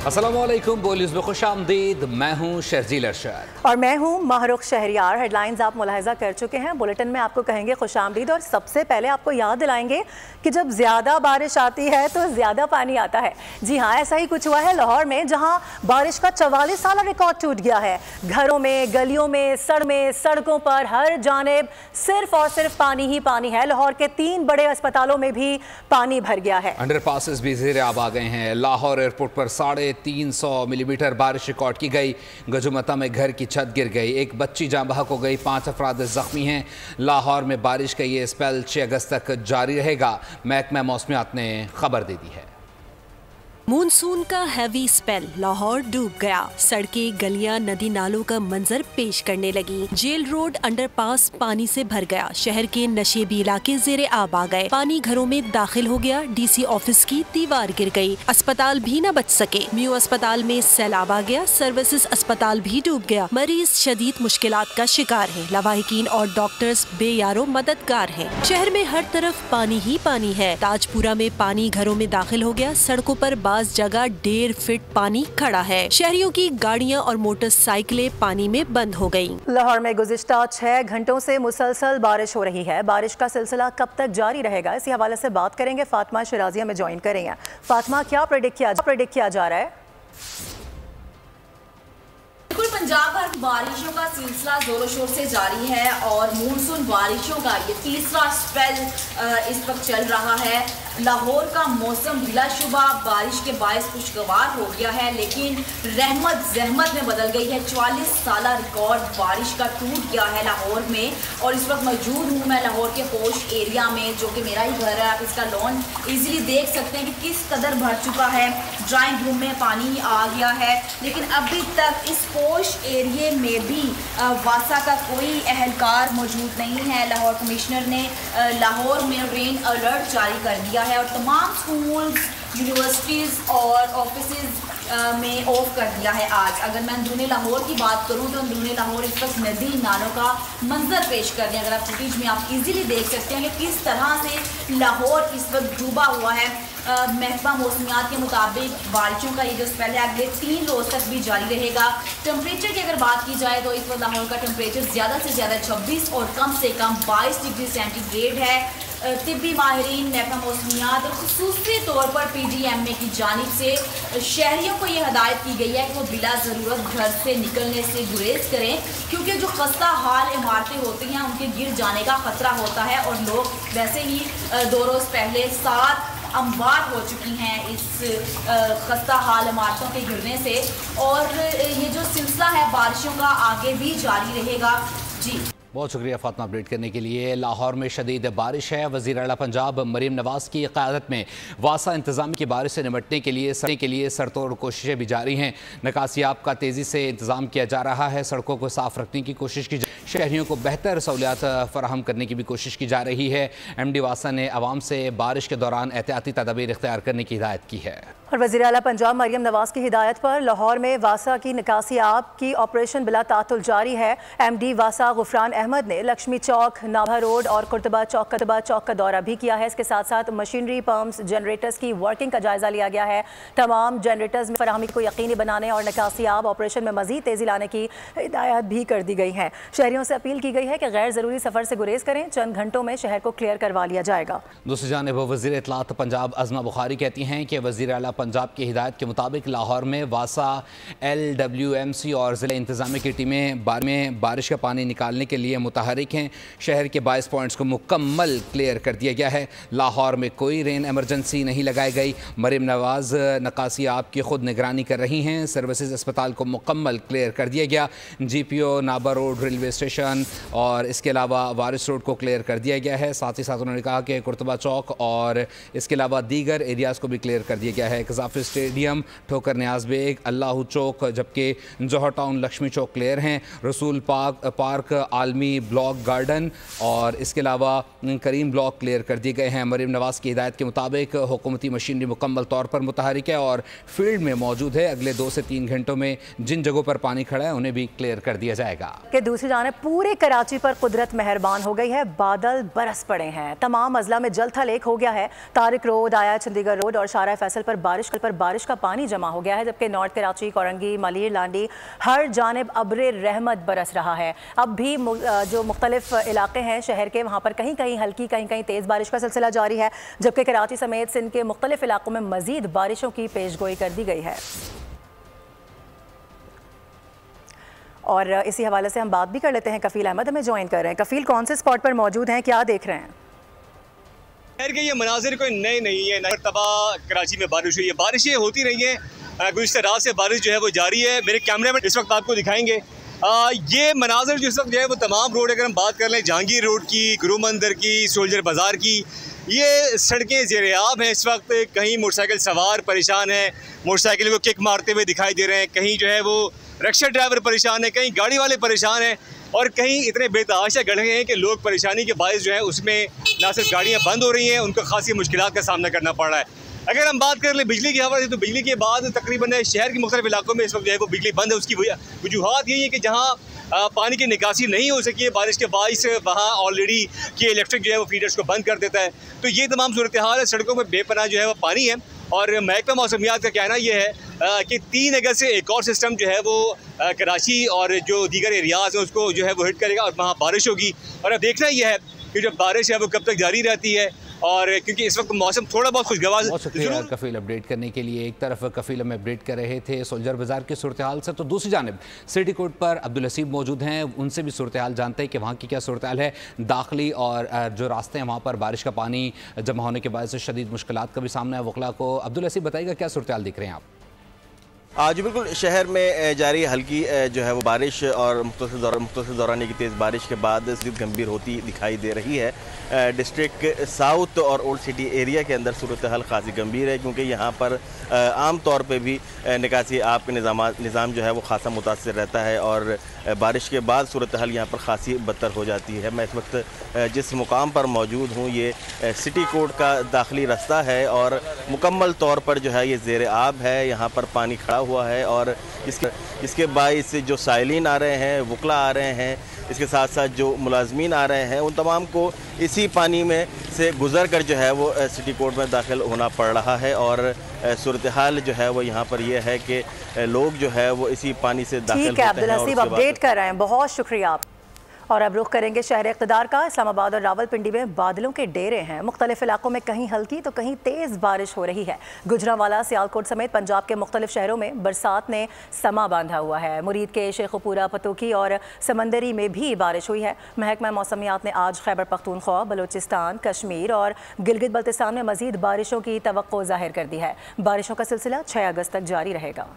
अस्सलामुअलैकुम, बोलिस में खुशामदीद। मैं हूँ शर्जील अरशद और मैं हूँ महरुख शहरियार। हेडलाइंस आप मुलाहिजा कर चुके हैं। बुलेटिन में आपको कहेंगे खुशामदीद और सबसे पहले आपको याद दिलाएंगे कि जब ज़्यादा बारिश आती है तो ज़्यादा पानी आता है। जी हाँ, ऐसा ही कुछ हुआ है लाहौर में, जहाँ बारिश का 44 साल रिकॉर्ड टूट गया है। घरों में, गलियों में, सड़कों पर हर जानिब सिर्फ और सिर्फ पानी ही पानी है। लाहौर के 3 बड़े अस्पतालों में भी पानी भर गया है। अंडरपासेस भी ज़ेर आब आ गए हैं। लाहौर एयरपोर्ट पर 350 मिलीमीटर बारिश रिकॉर्ड की गई। गजुमता में घर की छत गिर गई, एक बच्ची जाँ बहक हो गई, 5 अफराद जख्मी हैं। लाहौर में बारिश का ये स्पेल 6 अगस्त तक जारी रहेगा, महकमा मौसमियात ने खबर दे दी है। मानसून का हैवी स्पेल, लाहौर डूब गया। सड़कें, गलियां, नदी नालों का मंजर पेश करने लगी। जेल रोड अंडरपास पानी से भर गया। शहर के नशेबी इलाके ज़ेरे आब आ गए। पानी घरों में दाखिल हो गया। डीसी ऑफिस की दीवार गिर गई। अस्पताल भी न बच सके। म्यू अस्पताल में सैलाब आ गया। सर्विसेज अस्पताल भी डूब गया। मरीज शदीद मुश्किलात का शिकार है। लवाहिकीन और डॉक्टर्स बेयारो मददगार है। शहर में हर तरफ पानी ही पानी है। ताजपुरा में पानी घरों में दाखिल हो गया। सड़कों पर जगह 1.5 फीट पानी खड़ा है। शहरियों की गाड़ियां और मोटरसाइकिलें पानी में बंद हो गईं। लाहौर में गुज़िश्ता 6 घंटों से मुसलसल बारिश हो रही है। बारिश का सिलसिला कब तक जारी रहेगा, इसी हवाले से बात करेंगे। फातिमा शिराजिया में ज्वाइन करेंगे। फातिमा, क्या प्रेडिक्ट किया जा रहा है? पंजाब भर बारिशों का सिलसिला जोरों शोर से जारी है और मानसून बारिशों का ये तीसरा स्पेल इस वक्त चल रहा है। लाहौर का मौसम बिलाशुबा बारिश के बायस खुशगवार हो गया है, लेकिन रहमत जहमत में बदल गई है। 44 साल रिकॉर्ड बारिश का टूट गया है लाहौर में। और इस वक्त मौजूद हूँ मैं लाहौर के पोश एरिया में, जो कि मेरा ही घर है। आप इसका लॉन इजीली देख सकते हैं कि किस कदर भर चुका है। ड्राइंग रूम में पानी आ गया है, लेकिन अभी तक इस पोश एरिया में भी वासा का कोई अहलकार मौजूद नहीं है। लाहौर कमिश्नर ने लाहौर में रेन अलर्ट जारी कर दिया है और तमाम स्कूल्स, यूनिवर्सिटीज़ और ऑफिसेज में ऑफ कर दिया है आज। अगर मैं अंदरूनी लाहौर की बात करूं तो अंदरूनी लाहौर इस वक्त नदी नालों का मंजर पेश कर दें। अगर आप फुटेज में आप इजीली देख सकते हैं कि किस तरह से लाहौर इस वक्त डूबा हुआ है। महकमा मौसमियात के मुताबिक बारिशों का ये जो स्पेल है अगले 3 रोज तक भी जारी रहेगा। टेम्परेचर की अगर बात की जाए तो इस वक्त लाहौर का टेम्परेचर ज़्यादा से ज़्यादा 26 और कम से कम 22 डिग्री सेंटीग्रेड है। तिब्बी माहिरीन, महकमा मौसमियात और खुसूसी तौर पर PDMA की जानिब से शहरियों को ये हदायत की गई है कि वो बिला ज़रूरत घर से निकलने से गुरेज करें, क्योंकि जो खस्ता हाल इमारतें होती हैं उनके गिर जाने का ख़तरा होता है। और लोग वैसे ही 2 रोज़ पहले 7 अमवात हो चुकी हैं इस खस्ता हाल इमारतों के गिरने से। और ये जो सिलसिला है बारिशों का आगे भी जारी रहेगा। जी, बहुत शुक्रिया फातिमा अपडेट करने के लिए। लाहौर में शदीद बारिश है। वज़ीर आला पंजाब मरीम नवाज़ की क़यादत में वासा इंतज़ाम की बारिश से निपटने के लिए सरतोड़ कोशिशें भी जारी हैं। निकासियाब का तेज़ी से इंतज़ाम किया जा रहा है। सड़कों को साफ़ रखने की कोशिश की, शहरियों को बेहतर सहूलियात फ़राहम करने की भी कोशिश की जा रही है। MD वासा ने अवाम से बारिश के दौरान एहतियाती तदाबीर इख्तियार करने की हिदायत की है। और वज़ीर आला पंजाब मरीम नवाज़ की हिदायत पर लाहौर में वासा की निकासियाब की ऑपरेशन बिला तातुल जारी है। MD वासा गुफरान अहमद ने लक्ष्मी चौक, नाभा रोड और कुर्तबा चौक का दौरा भी किया है। इसके साथ साथ मशीनरी, पंप्स, जनरेटर्स की वर्किंग का जायजा लिया गया है। तमाम जनरेटर्स में फराहमी को यकीनी बनाने और निकासियाब ऑपरेशन में मजीद तेज़ी लाने की हिदायत भी कर दी गई है। शहरियों से अपील की गई है कि गैर ज़रूरी सफ़र से गुरेज करें। चंद घंटों में शहर को क्लियर करवा लिया जाएगा। दूसरी जानिब वज़ीर इत्तलात पंजाब अज़मा बुखारी कहती हैं कि वज़ीर आला पंजाब की हिदायत के मुताबिक लाहौर में वासा, LWMC और ज़िला इंतज़ामी की टीमें बारिश का पानी निकालने के लिए मुतहरिक हैं। शहर के 22 पॉइंट्स को मुकम्मल क्लियर कर दिया गया है। लाहौर में कोई रेन एमरजेंसी नहीं लगाई गई। मरीम नवाज़ निकासियाब की खुद निगरानी कर रही हैं। सर्विसेज अस्पताल को मुकम्मल क्लियर कर दिया गया। GPO, नाबा रोड रेलवे स्टेशन और इसके अलावा वारिस रोड को क्लियर कर दिया गया है। साथ ही साथ उन्होंने कहा कि कुर्तबा चौक और इसके अलावा दीगर एरियाज़ को भी क्लियर कर दिया गया है। कज़ाफ़ी स्टेडियम, ठोकर न्याज बेग, अल्लाह चौक, जबकि जौहर टाउन लक्ष्मी चौक क्लियर हैं। रसूल पार्क, आलमी ब्लॉक गार्डन और इसके अलावा करीम ब्लॉक क्लियर कर दिए गए हैं। मरीम नवाज़ की हिदायत के मुताबिक हुकूमती मशीनरी मुकम्मल तौर पर मुतहरिक है और फील्ड में मौजूद है। अगले 2 से 3 घंटों में जिन जगहों पर पानी खड़ा है उन्हें भी क्लियर कर दिया जाएगा। कि दूसरी जानिब पूरे कराची पर कुदरत मेहरबान हो गई है। बादल बरस पड़े हैं। तमाम अजला में जल थल एक हो गया है। तारिक रोड, आया चंडीगढ़ रोड और शारा फैसल पर बारिश का पानी जमा हो गया है, जबकि नॉर्थ कराची, कोरंगी, मलीर, लांडी हर जानिब अब्रे रहमत बरस रहा है। अब भी जो मुख्तलिफ इलाके हैं शहर के, वहाँ पर कहीं कहीं हल्की, कहीं कहीं तेज़ बारिश का सिलसिला जारी है, जबकि कराची समेत सिंध के मुख्तलिफ इलाकों में मजीद बारिशों की पेशगोई कर दी गई है। और इसी हवाले से हम बात भी कर लेते हैं, कफील अहमद हमें ज्वाइन कर रहे हैं। कफील, कौन से स्पॉट पर मौजूद हैं, क्या देख रहे हैं? खैर के ये मनाजिर कोई नए नहीं है, मरतबा कराची में बारिश हुई है, बारिशें होती रही हैं, गुज़िश्ता रात से बारिश जो है वो जारी है। मेरे कैमरे में इस वक्त आपको दिखाएंगे ये मनाजिर जो इस वक्त जो है वो तमाम रोड, अगर हम बात कर लें जहांगीर रोड की, गुरु मंदिर की, सोल्जर बाज़ार की, ये सड़कें ज़ेर-ए-आब हैं इस वक्त। कहीं मोटरसाइकिल सवार परेशान है, मोटरसाइकिल को किक मारते हुए दिखाई दे रहे हैं, कहीं जो है वो रिक्शा ड्राइवर परेशान है, कहीं गाड़ी वाले परेशान हैं, और कहीं इतने बेतहाशा गढ़े हैं कि लोग परेशानी के बायस जो है उसमें ना सिर्फ गाड़ियाँ बंद हो रही हैं, उनको खासी मुश्किलात का सामना करना पड़ रहा है। अगर हम बात कर लें बिजली की हवाले से, तो बिजली के बाद तकरीबन शहर के मुख्तलिफ इलाकों में इस वक्त जो है वो बिजली बंद है। उसकी वजूहत यही है कि जहाँ पानी की निकासी नहीं हो सकी है बारिश के बायस, वहाँ ऑलरेडी कि इलेक्ट्रिक जो है वो फीडर्स को बंद कर देता है। तो ये तमाम सूरत हाल है, सड़कों में बेपनाह जो है वो पानी है। और महकमा मौसमियात का कहना यह है कि 3 अगस्त से एक और सिस्टम जो है वो कराची और जो दीगर एरियाज़ हैं उसको जो है वो हिट करेगा और वहाँ बारिश होगी। और अब देखना यह है कि जो बारिश है वो कब तक जारी रहती है, और क्योंकि इस वक्त मौसम थोड़ा बहुत खुशगवार। बहुत शुक्रिया कफील अपडेट करने के लिए। एक तरफ कफील हमें अपडेट कर रहे थे सोल्जर बाज़ार की सूरत हाल से, तो दूसरी जानिब सिटी कोर्ट पर अब्दुल हसीब मौजूद हैं, उनसे भी सूरत हाल जानते हैं कि वहाँ की क्या सूरत हाल है। दाखिली और जो रास्ते हैं वहाँ पर बारिश का पानी जमा होने के बाद से शदीद मुश्किलात का भी सामना है वकला को। अब्दुल हसीब बताइएगा क्या सूरत हाल दिख रहे हैं आप? आज बिल्कुल शहर में जारी हल्की जो है वो बारिश और मुख्तसर दौरानी की तेज़ बारिश के बाद शदीद गंभीर होती दिखाई दे रही है। डिस्ट्रिक्ट साउथ और ओल्ड सिटी एरिया के अंदर सूरत हाल खासी गंभीर है, क्योंकि यहाँ पर आम तौर पे भी निकासी आब के निज़ाम जो है वो खासा मुतासर रहता है, और बारिश के बाद सूरत हाल यहाँ पर खासी बदतर हो जाती है। मैं इस वक्त जिस मुकाम पर मौजूद हूँ ये सिटी कोर्ट का दाखिली रास्ता है, और मुकम्मल तौर पर जो है ये ज़ेर-ए-आब है, यहाँ पर पानी खड़ा हुआ है, और इसके बाइस जो साइलिन आ रहे हैं, वकला आ रहे हैं, इसके साथ साथ जो मुलाजमीन आ रहे हैं, उन तमाम को इसी पानी में से गुजर कर जो है वो सिटी कोर्ट में दाखिल होना पड़ रहा है। और सूरत हाल जो है वो यहाँ पर यह है कि लोग जो है वो इसी पानी से दाखिल होते हैं। अब्दुल हसीब अपडेट कर रहे हैं, बहुत शुक्रिया आप। और अब रुख करेंगे शहर इक़्तिदार का। इस्लामाबाद और रावलपिंडी में बादलों के डेरे हैं, मुख्तलिफ इलाकों में कहीं हल्की तो कहीं तेज़ बारिश हो रही है। गुजरांवाला, सियालकोट समेत पंजाब के मुख्तलिफ शहरों में बरसात ने समा बांधा हुआ है। मुरीद के शेखुपुरा, पतोकी और समंदरी में भी बारिश हुई है। महकमा मौसमियात ने आज खैबर पख्तूनख्वा, बलोचिस्तान, कश्मीर और गिलगित बल्तिस्तान में मजीद बारिशों की तवक्को जाहिर कर दी है। बारिशों का सिलसिला 6 अगस्त तक जारी रहेगा।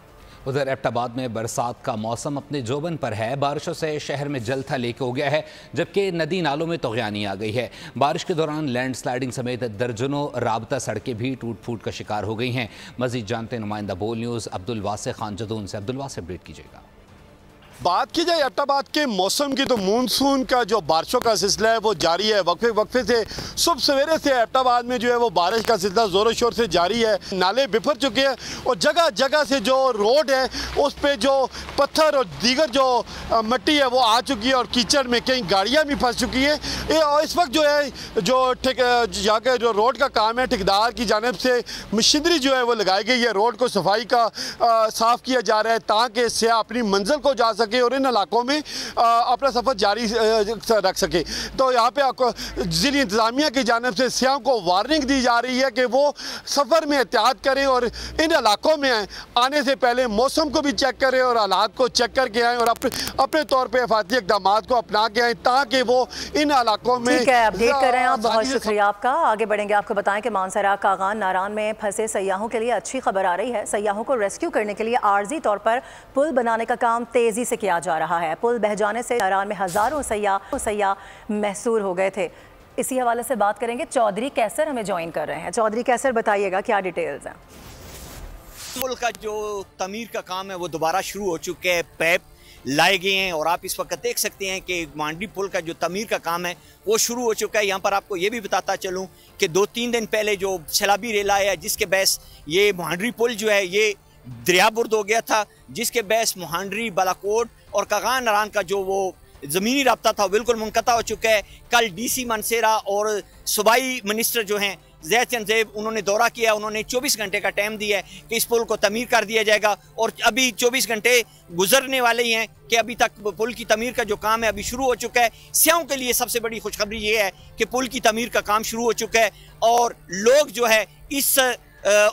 उधर एबटाबाद में बरसात का मौसम अपने जोबन पर है। बारिशों से शहर में जल थल लेके हो गया है, जबकि नदी नालों में तगयानी आ गई है। बारिश के दौरान लैंडस्लाइडिंग समेत दर्जनों राबता सड़कें भी टूट फूट का शिकार हो गई हैं। मजीद जानते नुमाइंदा बोल न्यूज़ अब्दुल वासे खान जदून से। अब्दुल वासे अपडेट कीजिएगा। बात की जाए एबटाबाद के मौसम की, तो मानसून का जो बारिशों का सिलसिला है वो जारी है। वक्फे से सुबह सवेरे से एबटाबाद में जो है वो बारिश का सिलसिला ज़ोरों शोर से जारी है। नाले बिफर चुके हैं और जगह जगह से जो रोड है उस पर जो पत्थर और दीगर जो मिट्टी है वो आ चुकी है, और कीचड़ में कई गाड़ियाँ भी फंस चुकी हैं। और इस वक्त जो है जो यहाँ के जो रोड का काम है, ठेकेदार की जानिब से मशीनरी जो है वो लगाई गई है। रोड को सफाई का साफ़ किया जा रहा है ताकि सयाह अपनी मंजिल को जा सके और इन इलाकों में अपना सफ़र जारी रख सके। तो यहाँ पे आपको ज़िली इंतज़ामिया की जानिब से सियाह को वार्निंग दी जा रही है कि वो सफ़र में एहतियात करें और इन इलाकों में आने से पहले मौसम को भी चेक करें और हालात को चेक करके आएँ और अपने तौर पर हिफाजती इक़दाम को अपना के आएँ ताकि वो इन इलाकों में। ठीक है, अपडेट कर रहे हैं आप, बहुत शुक्रिया आपका। आगे बढ़ेंगे, आपको बताएं कि मानसरा, कागान, नारान में फंसे सयाहों के लिए अच्छी खबर आ रही है। सयाहों को रेस्क्यू करने के लिए आर्जी तौर पर पुल बनाने का काम तेज़ी से किया जा रहा है। पुल बह जाने से नारान में हज़ारों सयाह महसूर हो गए थे। इसी हवाले से बात करेंगे, चौधरी कैसर हमें ज्वाइन कर रहे हैं। चौधरी कैसर, बताइएगा क्या डिटेल्स हैं? पुल का जो तमीर का काम है वो दोबारा शुरू हो चुके हैं, पैप लाए गए हैं और आप इस वक्त देख सकते हैं कि मांडरी पुल का जो तमीर का काम है वो शुरू हो चुका है। यहाँ पर आपको ये भी बताता चलूँ कि 2-3 दिन पहले जो सैलाबी रेल आया, जिसके बहस ये मांडरी पुल जो है ये दरियाबुर्द हो गया था, जिसके बहस मुहांडरी, बालाकोट और कागान नारान का जो वो ज़मीनी रब्ता था बिल्कुल मुनक़ता हो चुका है। कल DC मनसेरा और सूबाई मिनिस्टर जो हैं ज़ैद चंद ज़ैब उन्होंने दौरा किया, उन्होंने 24 घंटे का टाइम दिया है कि इस पुल को तमीर कर दिया जाएगा और अभी 24 घंटे गुजरने वाले ही हैं कि अभी तक पुल की तमीर का जो काम है अभी शुरू हो चुका है। सियाहों के लिए सबसे बड़ी खुशखबरी ये है कि पुल की तमीर का काम शुरू हो चुका है और लोग जो है इस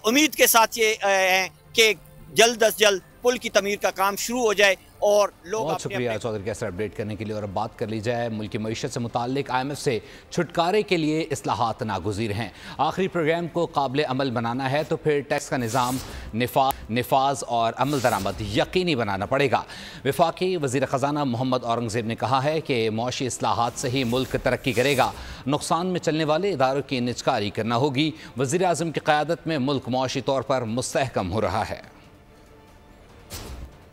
उम्मीद के साथ ये हैं कि जल्द अज जल्द पुल की तमीर का काम शुरू हो जाए और लोग। बहुत शुक्रिया चौधरी कैसर अपडेट करने के लिए। और अब बात कर ली जाए मुल्क की मईशत से मुताल्लिक IMF से छुटकारे के लिए इस्लाहात नागुज़ीर हैं। आखिरी प्रोग्राम को काबिल अमल बनाना है तो फिर टैक्स का निज़ाम निफाज और अमल दरामद यकीनी बनाना पड़ेगा। वफाकी वज़ीर ख़ज़ाना मोहम्मद औरंगज़ेब ने कहा है कि मौशी इस्लाहात से ही मुल्क तरक्की करेगा, नुकसान में चलने वाले इदारों की निजकारी करना होगी। वज़ीर आज़म की क़यादत में मुल्क मौशी तौर पर मुस्तहकम हो रहा है।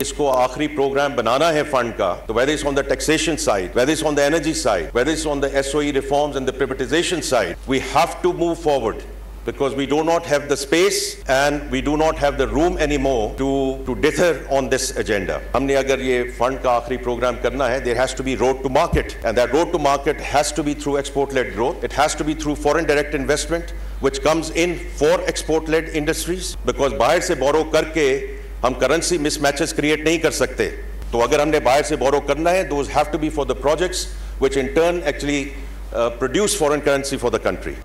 इसको आखिरी प्रोग्राम बनाना है फंड का, तो whether it's on the taxation side, whether it's on the energy side, whether it's on the SOE reforms and the privatization side, we have to move forward because we do not have the space and we do not have the room anymore to dither on this agenda. हमने अगर ये fund का आखिरी programme करना है, there has to be road to market and that road to market has to be through export-led growth. It has to be through foreign direct investment which comes in for export-led industries because बाहर से borrow करके हम currency मिसमैचेस create नहीं कर सकते। तो अगर हमने बाहर से बोरो करना है, those have to be for the projects which in turn actually produce foreign currency for the country.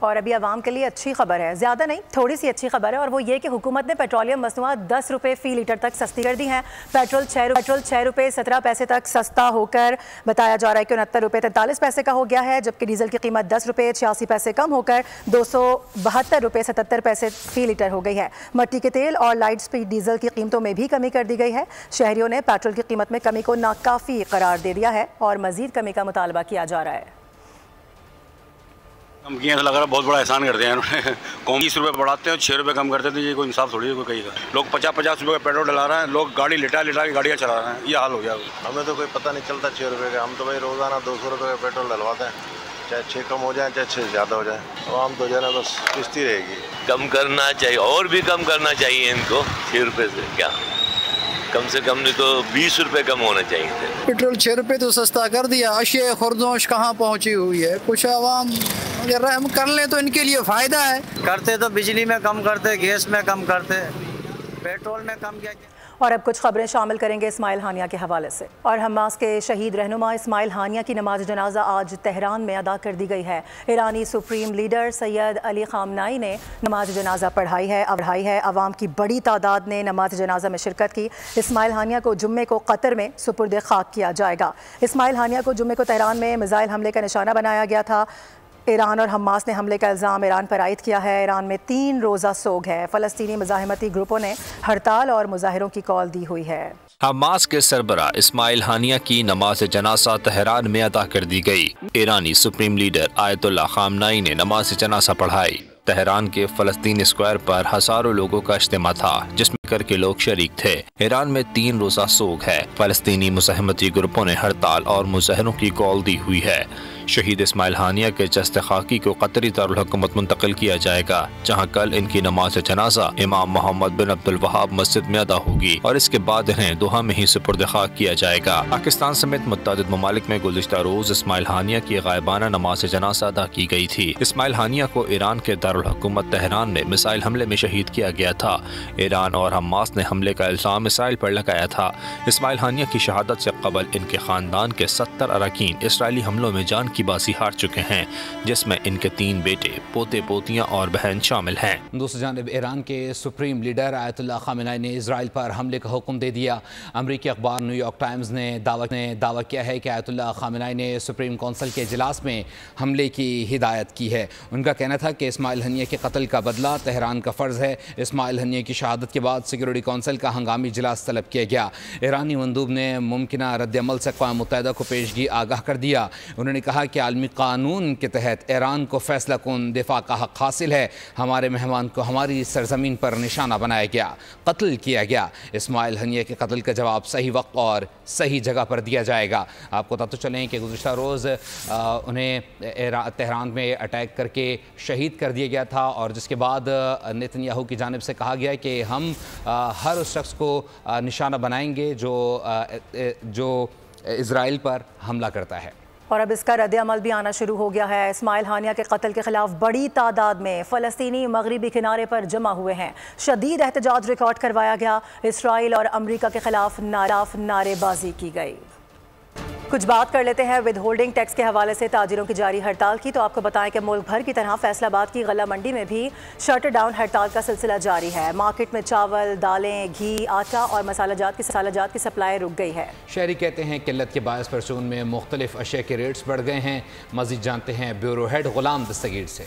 और अभी आवाम के लिए अच्छी खबर है, ज़्यादा नहीं थोड़ी सी अच्छी खबर है, और वो ये कि हुकूमत ने पेट्रोलियम मसनूआत 10 रुपये फ़ी लीटर तक सस्ती कर दी हैं। पेट्रोल 6 रुपये 17 पैसे तक सस्ता होकर बताया जा रहा है कि 69 रुपये 43 पैसे का हो गया है, जबकि डीजल की कीमत 10 रुपये 86 पैसे कम होकर 272 रुपये 77 पैसे फ़ी लीटर हो गई है। मट्टी के तेल और लाइट स्पीड डीजल की कीमतों में भी कमी कर दी गई है। शहरियों ने पेट्रोल की कीमत में कमी को नाकाफ़ी करार दे दिया है और मज़ीद कमी का मुतालबा किया जा रहा है। कम किया, लग रहा है बहुत बड़ा एहसान करते हैं उन्होंने। 20 रुपये बढ़ाते हैं, 6 रुपये कम करते हैं, तो ये कोई इंसाफ थोड़ी है कोई कहीं का। लोग 50-50 रुपये का पेट्रोल डला रहे हैं, लोग गाड़ी लिटा के गाड़ियाँ चला रहे हैं, ये हाल हो गया। हमें तो कोई पता नहीं चलता 6 रुपये का, हम तो भाई रोज़ाना 200 रुपये का पेट्रोल डलवाते हैं, चाहे 6 कम हो जाए चाहे 6 ज़्यादा हो जाए, आवाम तो जो है बस किश्ती रहेगी। कम करना चाहिए और भी कम करना चाहिए इनको, 6 रुपये से क्या, कम से कम नहीं तो 20 रुपए कम होना चाहिए थे। पेट्रोल 6 रुपये तो सस्ता कर दिया, अशिया खुर्दोश कहाँ पहुँची हुई है। कुछ आवाम अगर रहम कर लें तो इनके लिए फ़ायदा है। करते तो बिजली में कम करते, गैस में कम करते, पेट्रोल में कम क्या। और अब कुछ खबरें शामिल करेंगे इस्माइल हानिया के हवाले से। और हमास के शहीद रहनुमा इस्माइल हानिया की नमाज जनाजा आज तेहरान में अदा कर दी गई है। ईरानी supreme leader Sayyid Ali Khamenei ने नमाज जनाजा पढ़ाई है। अवाम की बड़ी तादाद ने नमाज जनाजा में शिरकत की। इस्माइल हानिया को जुम्मे को कतर में सुपुर्द खाक किया जाएगा। इस्माइल हानिया को जुम्मे को तेहरान में मिसाइल हमले का निशाना बनाया गया था। ईरान और हमास ने हमले का इल्ज़ाम ईरान पर आयद किया है। ईरान में 3 रोज़ा सोग है। फ़लस्तीनी मुज़ाहिमती ग्रुपों ने हड़ताल और मुज़ाहिरों की कॉल दी हुई है। हमास के सरबरा इस्माइल हानिया की नमाज जनासा तेहरान में अदा कर दी गई। ईरानी सुप्रीम लीडर आयतुल्लाह खामनाई ने नमाज जनासा पढ़ाई। तेहरान के फ़लस्तीन स्क्वायर पर हज़ारों लोगों का इज्तिमा था, जिसमें करके लोग शरीक थे। ईरान में 3 रोज़ा सोग है। फ़लस्तीनी मुज़ाहिमती ग्रुपों ने हड़ताल और मुज़ाहिरों की कॉल दी हुई है। शहीद इस्माइल हानिया के जस्ते खाकी को कतरी दारुल हुकूमत मुंतकिल किया जाएगा, जहाँ कल इनकी नमाज जनाजा इमाम मोहम्मद बिन अब्दुल वहाब मस्जिद में अदा होगी और इसके बाद इन्हें दोहा में ही सुपुर्द खाक किया जाएगा। पाकिस्तान समेत मुत्तअदिद ममालिक में गुज़िश्ता रोज इस्माइल हानिया की गायबाना नमाज जनाजा अदा की गई थी। इस्माइल हानिया को ईरान के दारुल हुकूमत तेहरान में मिसाइल हमले में शहीद किया गया था। ईरान और हमास ने हमले का इल्ज़ाम इसराइल पर लगाया था। इस्माइल हानिया की शहादत से कबल इनके खानदान के 70 अरकान इसराइली हमलों में जान की बाजी हार चुके हैं, जिसमें इनके 3 बेटे, पोते पोतियां और बहन शामिल हैं। दूसरी जानिब ईरान के सुप्रीम लीडर आयतुल्लाह खामेनी ने इसराइल पर हमले का हुक्म दे दिया। अमरीकी अखबार न्यूयॉर्क टाइम्स ने दावा किया है कि आयतुल्लाह खामेनी ने सुप्रीम कौंसिल के इजलास में हमले की हिदायत की है। उनका कहना था कि इस्माइल हानिया के कत्ल का बदला तेहरान का फ़र्ज़ है। इस्माइल हानिया की शहादत के बाद सिक्योरिटी कौंसिल का हंगामी इजलास तलब किया गया। ईरानी मंदूब ने मुमकिना रद्द-ए-अमल से अक़वाम मुत्तहिदा को पेशगी आगाह कर दिया। उन्होंने कहा कि आलमी कानून के तहत ईरान को फैसला कुन दिफा का हक़ हासिल है। हमारे मेहमान को हमारी सरजमीन पर निशाना बनाया गया, कत्ल किया गया। इस्माइल हानिया के कत्ल का जवाब सही वक्त और सही जगह पर दिया जाएगा। आपको बताते चलें कि गुज़िश्ता रोज़ उन्हें तेहरान में अटैक करके शहीद कर दिया गया था और जिसके बाद नेतन्याहू की जानिब से कहा गया कि हम हर उस शख्स को निशाना बनाएंगे जो इज़राइल पर हमला करता है। और अब इसका रद्द-ए-अमल भी आना शुरू हो गया है। इस्माइल हानिया के कत्ल के खिलाफ बड़ी तादाद में फ़लस्तीनी मगरिबी किनारे पर जमा हुए हैं। शदीद एहतजाज रिकॉर्ड करवाया गया। इसराइल और अमरीका के खिलाफ नारेबाजी की गई। कुछ बात कर लेते हैं विद होल्डिंग टैक्स के हवाले से ताजिरों की जारी हड़ताल की। तो आपको बताएं कि मुल्क भर की तरह फैसलाबाद की गला मंडी में भी शटर डाउन हड़ताल का सिलसिला जारी है। मार्केट में चावल, दालें, घी, आटा और मसालाजात की सप्लाई रुक गई है। शहरी कहते हैं किल्लत के बायस परचून में मुख्तलिफ अशिया के रेट्स बढ़ गए हैं। मज़ीद जानते हैं ब्यूरो हेड गुलाम दस्तगीर से।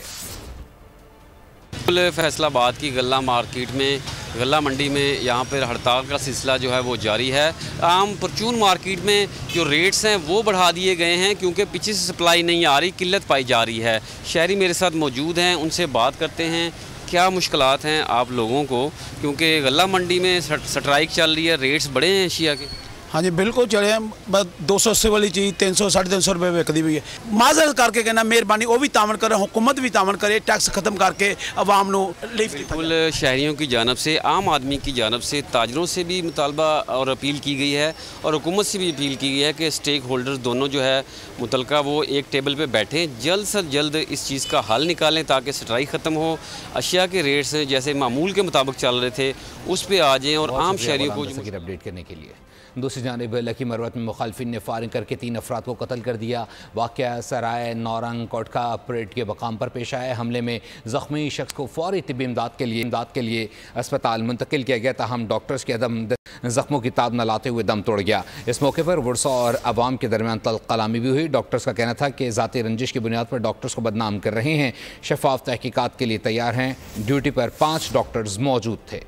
फैसलाबाद की गल्ला मार्केट में, गल्ला मंडी में यहाँ पर हड़ताल का सिलसिला जो है वो जारी है। आम परचून मार्केट में जो रेट्स हैं वो बढ़ा दिए गए हैं क्योंकि पीछे से सप्लाई नहीं आ रही, किल्लत पाई जा रही है। शहरी मेरे साथ मौजूद हैं, उनसे बात करते हैं क्या मुश्किलात हैं आप लोगों को, क्योंकि गल्ला मंडी में स्ट्राइक चल रही है, रेट्स बढ़े हैं एशिया के। हाँ जी बिल्कुल चढ़े हैं। 280 वाली चीज़ 300 साढ़े 300 रुपये बिकती हुई है। माजरत करके कहना मेहरबानी वो भी तामन करे, हुकूमत भी तामन करे, टैक्स ख़त्म करके अवाम को बिल्कुल शहरियों की जानब से, आम आदमी की जानब से, ताजरों से भी मुतालबा और अपील की गई है और हुकूमत से भी अपील की गई है कि स्टेक होल्डर्स दोनों जो है मुतलका वो एक टेबल पर बैठें, जल्द से जल्द इस चीज़ का हल निकालें ताकि स्ट्राइक ख़त्म हो। अशिया के रेट्स जैसे मामूल के मुताबिक चल रहे थे उस पर आ जाएँ और आम शहरियों को अपडेट करने के लिए। दूसरी जानिब लकी मरवत में मुखालफिन ने फायरिंग करके 3 अफराद को कत्ल कर दिया। वाक़या सराय नौरंग कोटका परेड के मकाम पर पेश आया। हमले में ज़ख्मी शख्स को फौरी तिब्बी इमदाद के लिए अस्पताल मुंतकिल किया गया, ताहम डॉक्टर्स के अदम ज़ख्मों की ताब न लाते हुए दम तोड़ गया। इस मौके पर वर्षा और अवाम के दरमियान तल्ख कलामी भी हुई। डॉक्टर्स का कहना था कि ज़ाती रंजिश की बुनियाद पर डॉक्टर्स को बदनाम कर रहे हैं। शफाफ तहकीकात के लिए तैयार हैं। ड्यूटी पर 5 डॉक्टर्स मौजूद थे।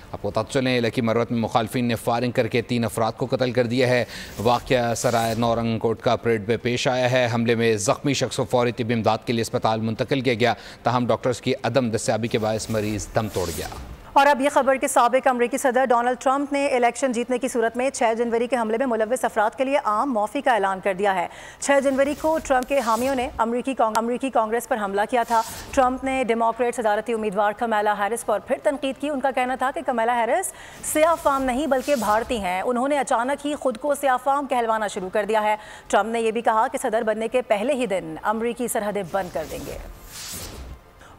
आपको बता चलें लकी मरवत में मुखालफिन ने फायरिंग करके 3 अफराद को कत्ल कर दिया है। वाक़या सराय नौरंग कोटका परेड में पेश आया है। हमले में ज़ख्मी शख्स को फौरी तिब्बी इमदाद के लिए अस्पताल मुंतकिल किया गया, ताहम डॉक्टर्स की अदम दस्याबी के बायस मरीज़ दम तोड़ गया। और अब ये खबर कि साबिक अमरीकी सदर डोनाल्ड ट्रंप ने इलेक्शन जीतने की सूरत में 6 जनवरी के हमले में मुलव्विस अफराद के लिए आम मौफ़ी का ऐलान कर दिया है। 6 जनवरी को ट्रंप के हामियों ने अमरीकी कांग्रेस पर हमला किया था। ट्रंप ने डेमोक्रेट सदारती उम्मीदवार कमला हैरिस पर फिर तनकीद की। उनका कहना था कि कमला हैरिस सियाफ़ाम नहीं बल्कि भारतीय हैं। उन्होंने अचानक ही खुद को सियाफ़ाम कहलवाना शुरू कर दिया है। ट्रंप ने यह भी कहा कि सदर बनने के पहले ही दिन अमरीकी सरहदें बंद कर देंगे।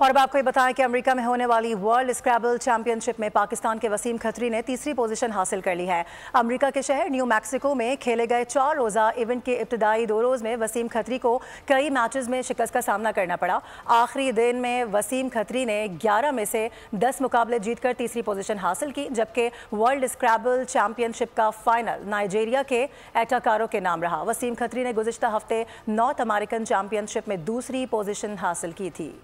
और अब आपको ये बताएं कि अमेरिका में होने वाली वर्ल्ड स्क्रैबल चैंपियनशिप में पाकिस्तान के वसीम खत्री ने तीसरी पोजीशन हासिल कर ली है। अमेरिका के शहर न्यू मैक्सिको में खेले गए 4 रोज़ा इवेंट के इब्तदाई 2 रोज़ में वसीम खत्री को कई मैचेस में शिकस्त का सामना करना पड़ा। आखिरी दिन में वसीम खत्री ने 11 में से 10 मुकाबले जीतकर तीसरी पोजीशन हासिल की, जबकि वर्ल्ड स्क्रैबल चैंपियनशिप का फाइनल नाइजीरिया के एटाकारो के नाम रहा। वसीम खत्री ने गुज़िश्ता हफ्ते नॉर्थ अमेरिकन चैंपियनशिप में दूसरी पोजीशन हासिल की थी।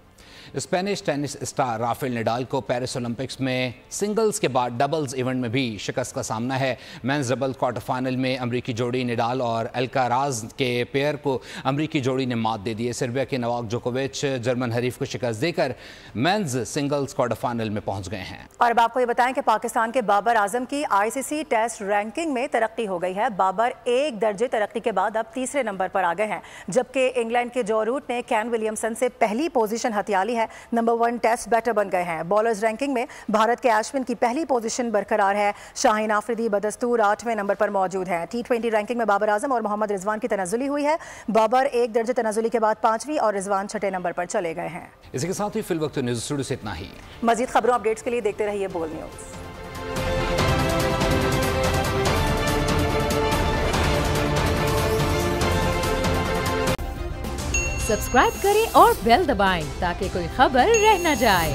Spanish tennis star Rafael Nadal को पेरिस ओलंपिक्स में सिंगल्स के बाद डबल्स इवेंट में भी शिकस्त का सामना है। मेंस डबल्स क्वार्टर फाइनल में अमरीकी जोड़ी नडाल और अल्काराज के पेयर को अमरीकी जोड़ी ने मात दे दी है। सर्बिया के नोवाक जोकोविच जर्मन हरीफ को शिकस्त देकर मेंस सिंगल्स क्वार्टर फाइनल में पहुंच गए हैं। और अब आपको ये बताएं कि पाकिस्तान के बाबर आजम की ICC टेस्ट रैंकिंग में तरक्की हो गई है। बाबर 1 दर्जे तरक्की के बाद अब तीसरे नंबर पर आ गए हैं, जबकि इंग्लैंड के जो रूट ने कैन विलियमसन से पहली पोजीशन हथिया ली है। नंबर 1 टेस्ट बैटर बन गए हैं। बॉलर्स रैंकिंग में भारत के अश्विन की पहली पोजीशन बरकरार है। शाहीन आफरीदी बदस्तूर 8वें नंबर पर मौजूद हैं। T20 रैंकिंग में बाबर आजम और मोहम्मद रिजवान की तनज़ुली हुई है। बाबर 1 दर्जे तनज़ुली के बाद 5वीं और रिजवान 6ठे नंबर पर चले गए हैं। इसी के साथ ही फिल वक्त न्यूज़ स्टूडियो से इतना ही। मजीद खबरों अपडेट्स के लिए देखते रहिए बोल न्यूज़। सब्सक्राइब करें और बेल दबाएं ताकि कोई खबर रह न जाए।